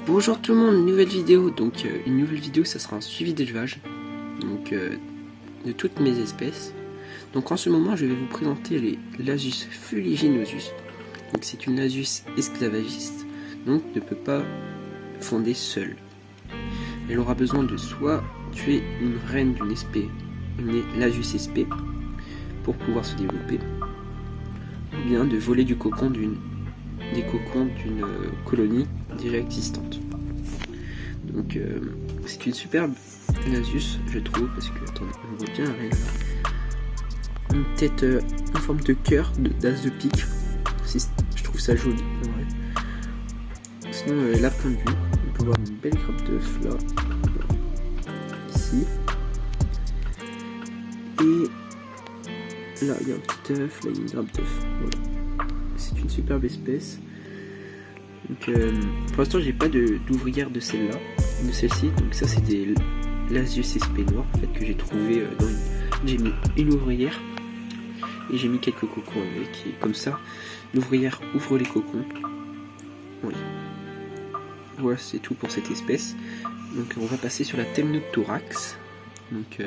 Bonjour tout le monde, nouvelle vidéo. Donc une nouvelle vidéo, ça sera un suivi d'élevage donc de toutes mes espèces. Donc en ce moment, je vais vous présenter les Lasius fuliginosus. Donc c'est une Lasius esclavagiste, donc ne peut pas fonder seule. Elle aura besoin de soit tuer une reine d'une espèce, une Lasius SP, pour pouvoir se développer, ou bien de voler des cocons d'une colonie déjà existante. Donc c'est une superbe Lasius, je trouve, parce que attendez, on voit bien une tête en forme de cœur, d'as de pique. Je trouve ça joli. Ouais. Sinon elle a pondu. On peut voir une belle grappe d'œuf là, ici, et là il y a un petit œuf, là il y a une grappe d'œuf. Voilà. C'est une superbe espèce. Donc, pour l'instant j'ai pas d'ouvrière de celle-ci, donc ça c'est des Lasius SP noirs en fait, que j'ai trouvé j'ai mis une ouvrière et j'ai mis quelques cocons avec, et comme ça l'ouvrière ouvre les cocons. Oui. Voilà, c'est tout pour cette espèce. Donc on va passer sur la Temnothorax. Donc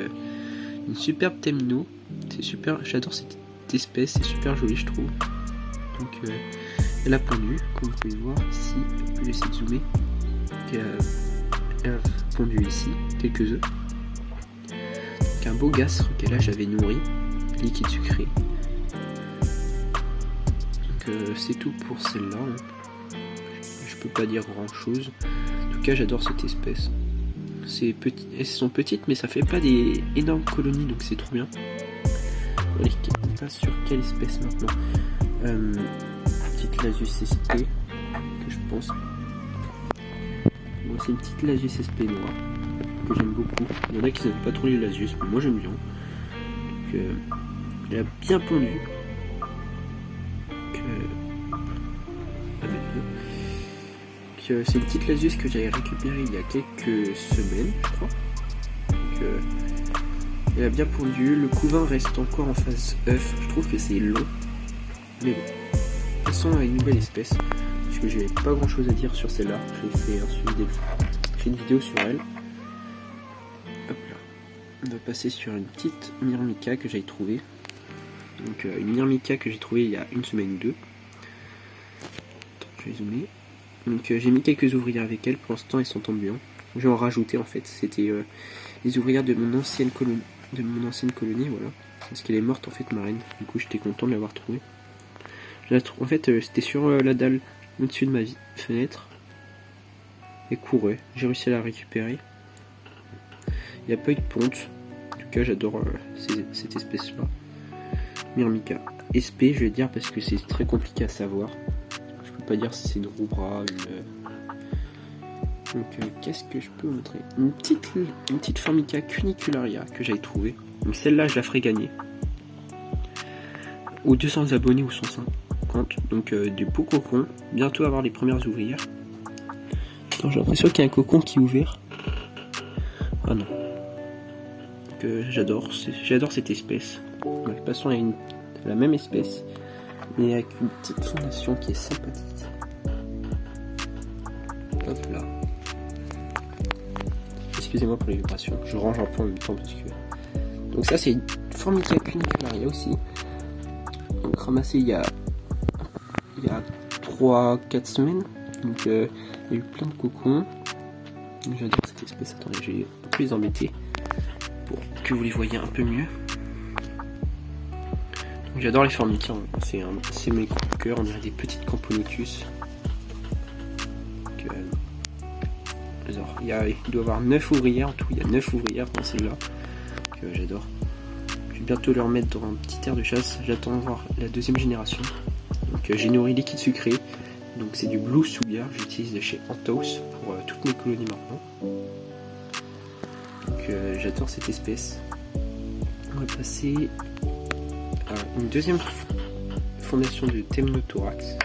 une superbe Temno, c'est super, j'adore cette espèce, c'est super joli je trouve. Donc elle a pondu, comme vous pouvez le voir ici, je vais essayer de zoomer. Elle a pondu ici quelques œufs. Donc un beau gastre qu'elle a, j'avais nourri, liquide sucré. Donc c'est tout pour celle-là. Je peux pas dire grand chose. En tout cas j'adore cette espèce. Elles sont petites mais ça fait pas des énormes colonies, donc c'est trop bien. Allez, on passe sur quelle espèce maintenant? Petite Lasius SP que je pense. Bon, c'est une petite Lasius SP noire que j'aime beaucoup. Il y en a qui n'aiment pas trop les Lasius, mais moi j'aime bien. Donc elle a bien pondu. C'est une petite Lasius que j'avais récupérée il y a quelques semaines, je crois. Donc elle a bien pondu. Le couvain reste encore en phase œuf. Je trouve que c'est long, mais bon. Passons à une nouvelle espèce, parce que j'ai pas grand chose à dire sur celle-là. J'ai fait une vidéo sur elle. Hop là. On va passer sur une petite Myrmica que j'ai trouvée. Donc une Myrmica que j'ai trouvée il y a une semaine ou deux. Attends, je vais zoomer. Donc j'ai mis quelques ouvrières avec elle. Pour l'instant elles sont en bien. Je vais en rajouter en fait. C'était les ouvrières de mon ancienne colonie. Voilà. Parce qu'elle est morte en fait, ma reine. Du coup j'étais content de l'avoir trouvée. En fait, c'était sur la dalle au-dessus de ma fenêtre. Elle courait. J'ai réussi à la récupérer. Il n'y a pas eu de ponte. En tout cas, j'adore cette espèce-là. Myrmica SP, je vais dire, parce que c'est très compliqué à savoir. Je peux pas dire si c'est une roubra, Donc, qu'est-ce que je peux vous montrer? Une petite Formica cunicularia que j'avais trouvée. Donc, celle-là, je la ferai gagner. Aux 200 abonnés ou 150. Donc du beau cocon, bientôt avoir les premières ouvrières. Attends, j'ai l'impression qu'il y a un cocon qui est ouvert. Ah non. Donc j'adore cette espèce. Ouais, passons à la même espèce, mais avec une petite fondation qui est sympathique. Hop là. Excusez-moi pour les vibrations, je range un peu en même temps parce que. Donc ça c'est une Formica cunicularia aussi. Donc ramassé il y a 3-4 semaines. Donc il y a eu plein de cocons. J'adore cette espèce. Attendez, je vais un peu les embêter pour que vous les voyez un peu mieux. J'adore les Formica, c'est mes coups de cœur. On dirait des petites Camponitus. Il doit y avoir 9 ouvrières en tout. Il y a 9 ouvrières dans celle-là. J'adore. Je vais bientôt leur mettre dans un petit air de chasse. J'attends de voir la deuxième génération. Donc j'ai nourri liquide sucré. Donc c'est du Blue Souya. J'utilise de chez Anthos pour toutes mes colonies maintenant. Donc j'adore cette espèce. On va passer à une deuxième fondation de Temnothorax.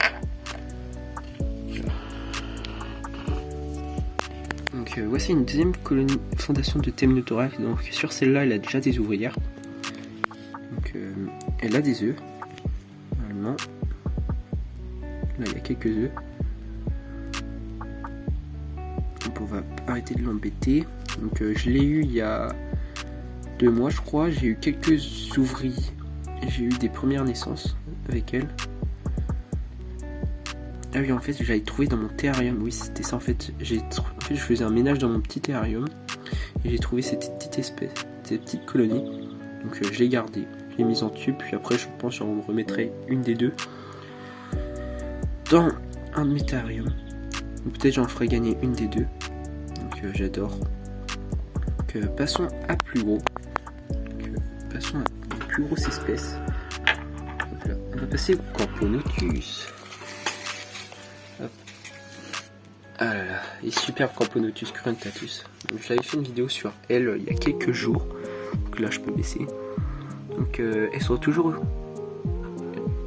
Donc voici une deuxième fondation de Temnothorax. Donc sur celle-là, elle a déjà des ouvrières. Donc elle a des œufs. Normalement. Là il y a quelques œufs. Donc on va arrêter de l'embêter. Donc je l'ai eu il y a 2 mois je crois. J'ai eu quelques ouvriers. J'ai eu des premières naissances avec elle. Ah oui, en fait j'avais trouvé dans mon terrarium. Oui, c'était ça en fait. Je faisais un ménage dans mon petit terrarium. Et j'ai trouvé cette petite espèce, cette petite colonie. Donc je l'ai gardée. Je l'ai mise en tube. Puis après je pense que j'en remettrai une des deux dans un de mes terrariums. Ou peut-être j'en ferai gagner une des deux. Donc j'adore. Donc passons à plus gros. Passons à une plus grosse espèce. Donc là, on va passer au Camponotus. Hop. Ah là là, les superbes Camponotus cruntatus. Donc j'avais fait une vidéo sur elle il y a quelques jours. Donc là je peux baisser. Donc elles sont toujours.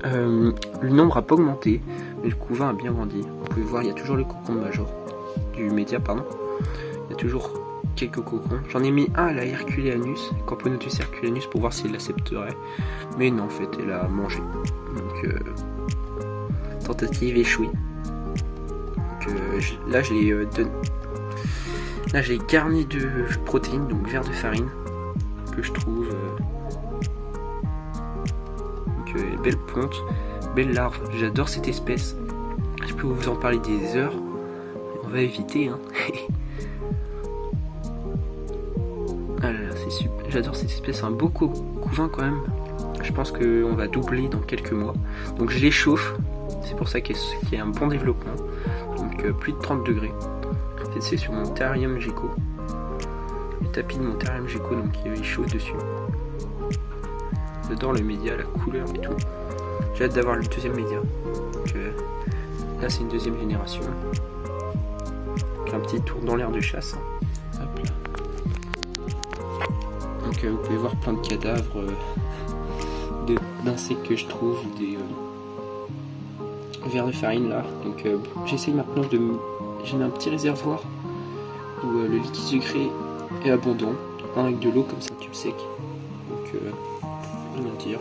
Le nombre a pas augmenté, mais le couvain a bien grandi. Vous pouvez voir, il y a toujours le cocon major du média, pardon. Il y a toujours quelques cocons. J'en ai mis un à la Herculeanus, Camponotus Herculeanus, pour voir s'il l'accepterait. Mais non, en fait, elle a mangé. Donc, tentative échouée. Donc, là, je l'ai garni de protéines, donc verre de farine, que je trouve. Belle ponte, belle larve. J'adore cette espèce. Je peux vous en parler des heures. On va éviter, hein. Ah là là, c'est super. J'adore cette espèce. C'est un beau couvain quand même. Je pense qu'on va doubler dans quelques mois. Donc je l'échauffe. C'est pour ça qu'il y a un bon développement. Donc plus de 30 degrés. En fait, c'est sur mon terrarium Gecko. Le tapis de mon terrarium Gecko, donc il est chaud dessus. J'adore le média, la couleur et tout. J'ai hâte d'avoir le deuxième média. Donc, là c'est une deuxième génération. Donc, un petit tour dans l'air de chasse. Hop là. Donc vous pouvez voir plein de cadavres d'insectes que je trouve, des verres de farine là. Donc j'essaye maintenant de. J'ai mis un petit réservoir où le liquide sucré est abondant, avec de l'eau comme ça, un tube sec. Donc comment dire.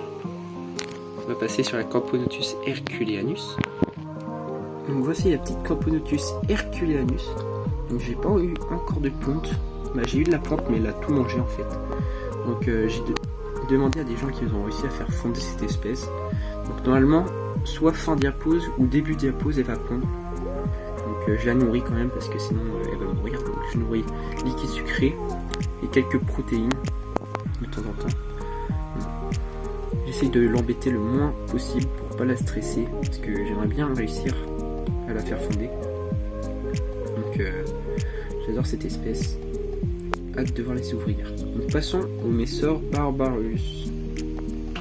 On va passer sur la Camponotus Herculeanus. Donc voici la petite Camponotus Herculeanus. Donc j'ai pas eu encore de ponte. Bah, j'ai eu de la ponte mais elle a tout mangé en fait. Donc j'ai demandé à des gens qui ont réussi à faire fonder cette espèce. Donc normalement, soit fin diapause ou début diapause elle va pondre. Donc je la nourris quand même parce que sinon elle va mourir. Donc je nourris liquide sucré et quelques protéines de temps en temps. J'essaye de l'embêter le moins possible pour pas la stresser parce que j'aimerais bien réussir à la faire fonder. Donc j'adore cette espèce. Hâte de voir les ouvrières. Donc passons au Messor barbarus.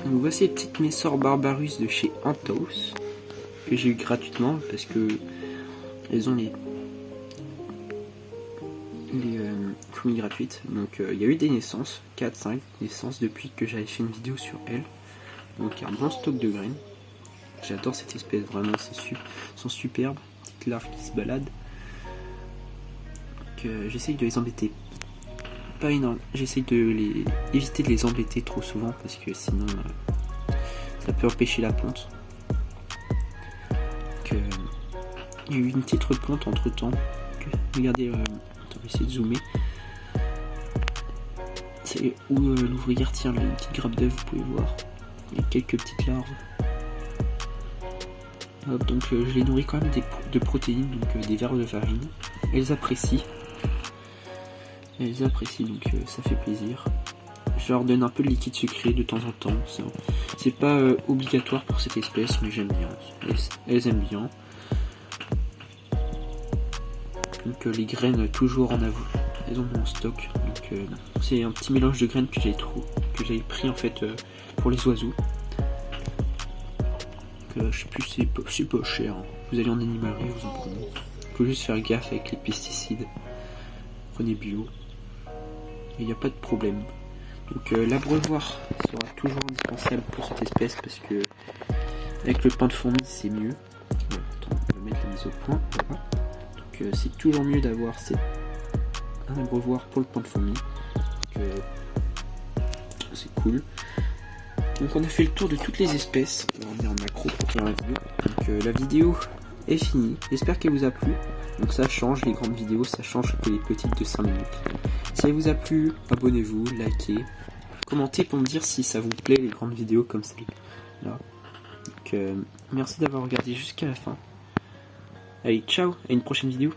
Donc voici les petites Messor barbarus de chez Anthos que j'ai eu gratuitement parce que elles ont les fourmis gratuites. Donc il y a eu des naissances, 4-5 naissances depuis que j'avais fait une vidéo sur elles. Donc il y a un bon stock de graines. J'adore cette espèce, vraiment, elles sont superbes. Petites larves qui se baladent. Donc j'essaye de les embêter. Pas énorme. J'essaye de éviter de les embêter trop souvent parce que sinon ça peut empêcher la ponte. Donc, il y a eu une petite reponte entre temps. Regardez, on va essayer de zoomer. C'est où l'ouvrière tire une petite grappe d'œuf, vous pouvez voir. Il y a quelques petites larves. Hop, donc je les nourris quand même de protéines, donc des verres de farine. Elles apprécient, donc ça fait plaisir. Je leur donne un peu de liquide sucré de temps en temps. C'est pas obligatoire pour cette espèce, mais j'aime bien. Elles aiment bien. Donc les graines toujours en avou. Elles ont en stock. Donc c'est un petit mélange de graines que j'avais pris en fait pour les oiseaux. Je sais plus, c'est pas cher. Hein. Vous allez en animalerie, vous en prenez. Il faut juste faire gaffe avec les pesticides. Prenez bio. Il n'y a pas de problème. Donc l'abreuvoir sera toujours indispensable pour cette espèce parce que avec le pain de fourmi c'est mieux. Voilà, attends, on va mettre la mise au point. Voilà. Donc c'est toujours mieux d'avoir un abreuvoir pour le pain de fourmi. Donc c'est cool. Donc on a fait le tour de toutes les espèces. On va revenir en macro pour faire la vidéo. Donc la vidéo est finie. J'espère qu'elle vous a plu. Donc ça change les grandes vidéos, ça change que les petites de 5 minutes. Si elle vous a plu, abonnez-vous, likez, commentez pour me dire si ça vous plaît les grandes vidéos comme celle-là. Donc merci d'avoir regardé jusqu'à la fin. Allez, ciao, à une prochaine vidéo.